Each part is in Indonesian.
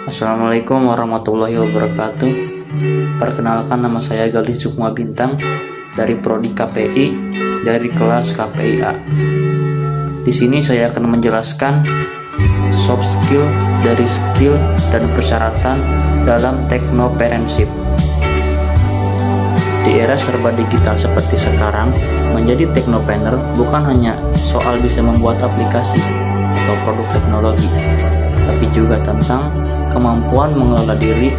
Assalamualaikum warahmatullahi wabarakatuh. Perkenalkan, nama saya Galih Sukma Bintang dari Prodi KPI dari kelas KPIA. Di sini saya akan menjelaskan soft skill dari skill dan persyaratan dalam teknopreneurship. Di era serba digital seperti sekarang, menjadi teknopreneur bukan hanya soal bisa membuat aplikasi atau produk teknologi, tapi juga tentang kemampuan mengelola diri,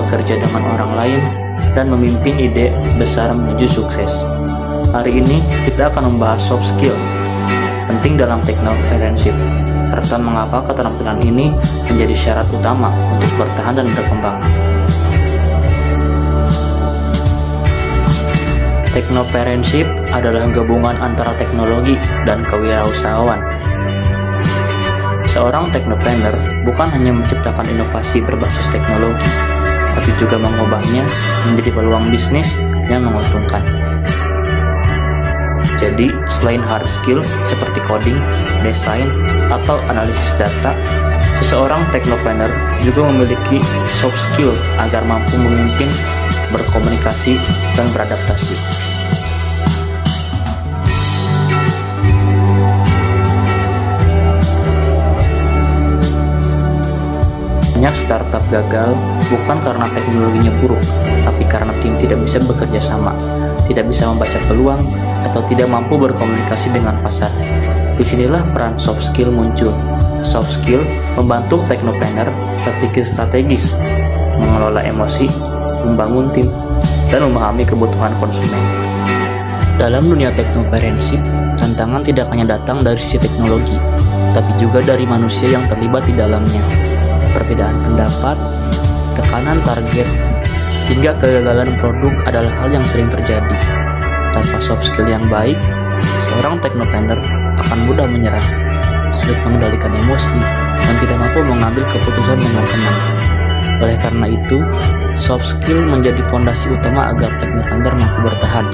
bekerja dengan orang lain, dan memimpin ide besar menuju sukses. Hari ini kita akan membahas soft skill penting dalam teknopreneurship, serta mengapa keterampilan ini menjadi syarat utama untuk bertahan dan berkembang. Teknopreneurship adalah gabungan antara teknologi dan kewirausahaan. Seorang teknopreneur bukan hanya menciptakan inovasi berbasis teknologi, tapi juga mengubahnya menjadi peluang bisnis yang menguntungkan. Jadi, selain hard skill seperti coding, desain, atau analisis data, seseorang teknopreneur juga memiliki soft skill agar mampu memimpin, berkomunikasi, dan beradaptasi. Banyak startup gagal bukan karena teknologinya buruk, tapi karena tim tidak bisa bekerja sama, tidak bisa membaca peluang, atau tidak mampu berkomunikasi dengan pasar. Disinilah peran soft skill muncul. Soft skill membantu teknopreneur berpikir strategis, mengelola emosi, membangun tim, dan memahami kebutuhan konsumen. Dalam dunia teknopreneurship, tantangan tidak hanya datang dari sisi teknologi, tapi juga dari manusia yang terlibat di dalamnya. Perbedaan pendapat, tekanan target, hingga kegagalan produk adalah hal yang sering terjadi. Tanpa soft skill yang baik, seorang teknopreneur akan mudah menyerah, sulit mengendalikan emosi, dan tidak mampu mengambil keputusan dengan tenang. Oleh karena itu, soft skill menjadi fondasi utama agar teknopreneur mampu bertahan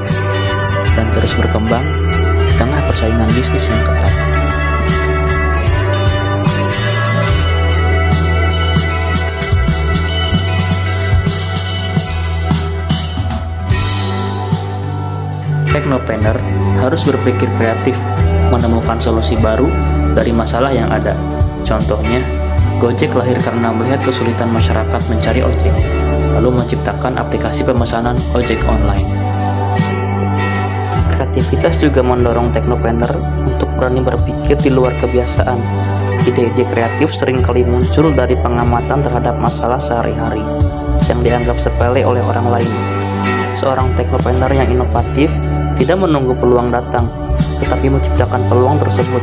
dan terus berkembang di tengah persaingan bisnis yang ketat. Teknopreneur harus berpikir kreatif, menemukan solusi baru dari masalah yang ada. Contohnya, Gojek lahir karena melihat kesulitan masyarakat mencari ojek, lalu menciptakan aplikasi pemesanan ojek online. Kreativitas juga mendorong teknopreneur untuk berani berpikir di luar kebiasaan. Ide-ide kreatif seringkali muncul dari pengamatan terhadap masalah sehari-hari yang dianggap sepele oleh orang lain. Seorang teknopreneur yang inovatif tidak menunggu peluang datang, tetapi menciptakan peluang tersebut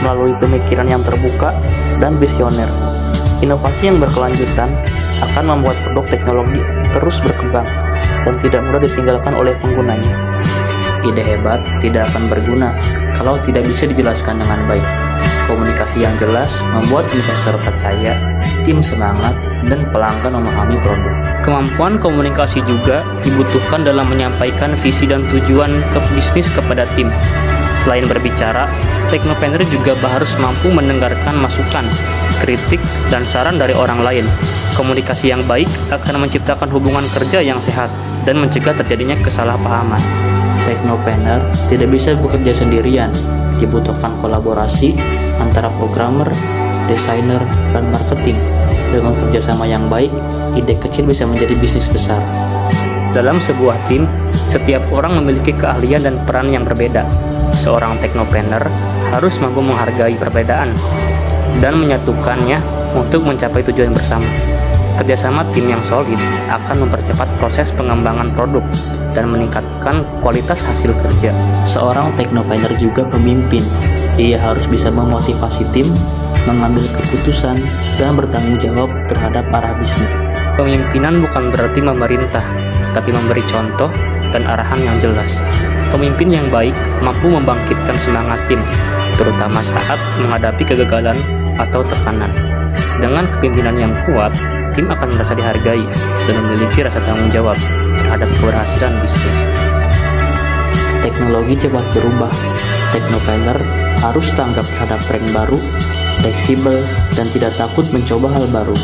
melalui pemikiran yang terbuka dan visioner. Inovasi yang berkelanjutan akan membuat produk teknologi terus berkembang dan tidak mudah ditinggalkan oleh penggunanya. Ide hebat tidak akan berguna kalau tidak bisa dijelaskan dengan baik. Komunikasi yang jelas membuat investor percaya, tim semangat, dan pelanggan memahami produk. Kemampuan komunikasi juga dibutuhkan dalam menyampaikan visi dan tujuan ke bisnis kepada tim. Selain berbicara, teknopreneur juga harus mampu mendengarkan masukan, kritik, dan saran dari orang lain. Komunikasi yang baik akan menciptakan hubungan kerja yang sehat dan mencegah terjadinya kesalahpahaman. Teknopreneur tidak bisa bekerja sendirian, dibutuhkan kolaborasi antara programmer, desainer, dan marketing. Dengan kerjasama yang baik, ide kecil bisa menjadi bisnis besar. Dalam sebuah tim, setiap orang memiliki keahlian dan peran yang berbeda. Seorang teknopreneur harus mampu menghargai perbedaan dan menyatukannya untuk mencapai tujuan bersama. Kerjasama tim yang solid akan mempercepat proses pengembangan produk dan meningkatkan kualitas hasil kerja. Seorang teknopreneur juga pemimpin. Ia harus bisa memotivasi tim, mengambil keputusan, dan bertanggung jawab terhadap arah bisnis. Pemimpinan bukan berarti memerintah, tapi memberi contoh dan arahan yang jelas. Pemimpin yang baik mampu membangkitkan semangat tim, terutama saat menghadapi kegagalan atau tekanan. Dengan kepemimpinan yang kuat, tim akan merasa dihargai dan memiliki rasa tanggung jawab terhadap keberhasilan bisnis. Teknologi cepat berubah. Teknopreneur harus tanggap terhadap tren baru, fleksibel, dan tidak takut mencoba hal baru.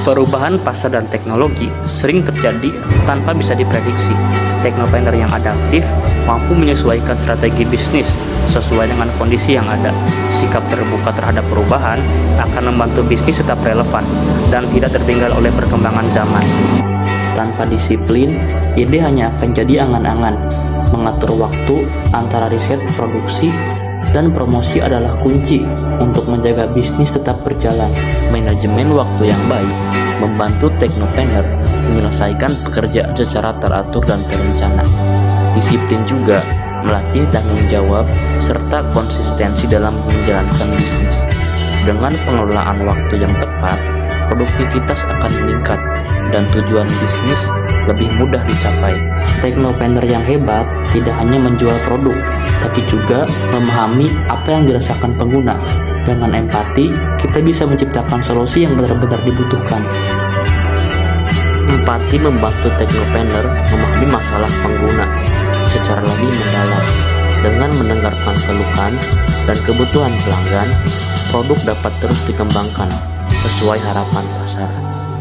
Perubahan pasar dan teknologi sering terjadi tanpa bisa diprediksi. Teknopreneur yang adaptif mampu menyesuaikan strategi bisnis sesuai dengan kondisi yang ada. Sikap terbuka terhadap perubahan akan membantu bisnis tetap relevan dan tidak tertinggal oleh perkembangan zaman. Tanpa disiplin, ide hanya akan jadi angan-angan. Mengatur waktu antara riset, produksi, dan promosi adalah kunci untuk menjaga bisnis tetap berjalan. Manajemen waktu yang baik membantu teknopreneur menyelesaikan pekerjaan secara teratur dan terencana. Disiplin juga melatih tanggung jawab serta konsistensi dalam menjalankan bisnis. Dengan pengelolaan waktu yang tepat, produktivitas akan meningkat dan tujuan bisnis lebih mudah dicapai. Teknopreneur yang hebat tidak hanya menjual produk, tapi juga memahami apa yang dirasakan pengguna. Dengan empati, kita bisa menciptakan solusi yang benar-benar dibutuhkan. Empati membantu teknopreneur memahami masalah pengguna secara lebih mendalam. Dengan mendengarkan keluhan dan kebutuhan pelanggan, produk dapat terus dikembangkan sesuai harapan pasar.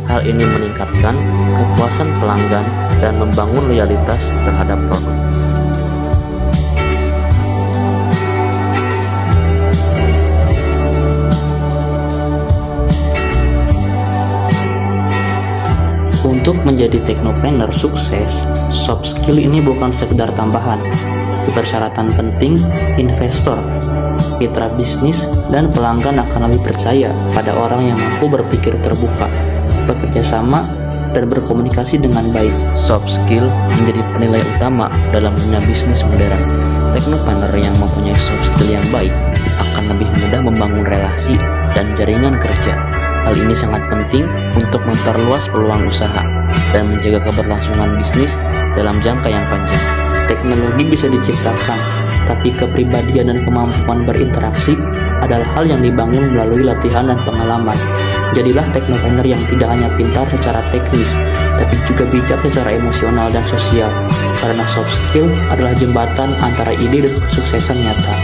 Hal ini meningkatkan kepuasan pelanggan dan membangun loyalitas terhadap produk. Untuk menjadi teknopreneur sukses, soft skill ini bukan sekedar tambahan, tapi persyaratan penting. Investor, mitra bisnis, dan pelanggan akan lebih percaya pada orang yang mampu berpikir terbuka, bekerja sama, dan berkomunikasi dengan baik. Soft skill menjadi penilai utama dalam dunia bisnis modern. Teknopreneur yang mempunyai soft skill yang baik akan lebih mudah membangun relasi dan jaringan kerja. Hal ini sangat penting untuk memperluas peluang usaha dan menjaga keberlangsungan bisnis dalam jangka yang panjang. Teknologi bisa diciptakan, tapi kepribadian dan kemampuan berinteraksi adalah hal yang dibangun melalui latihan dan pengalaman. Jadilah teknopreneur yang tidak hanya pintar secara teknis, tapi juga bijak secara emosional dan sosial, karena soft skill adalah jembatan antara ide dan kesuksesan nyata.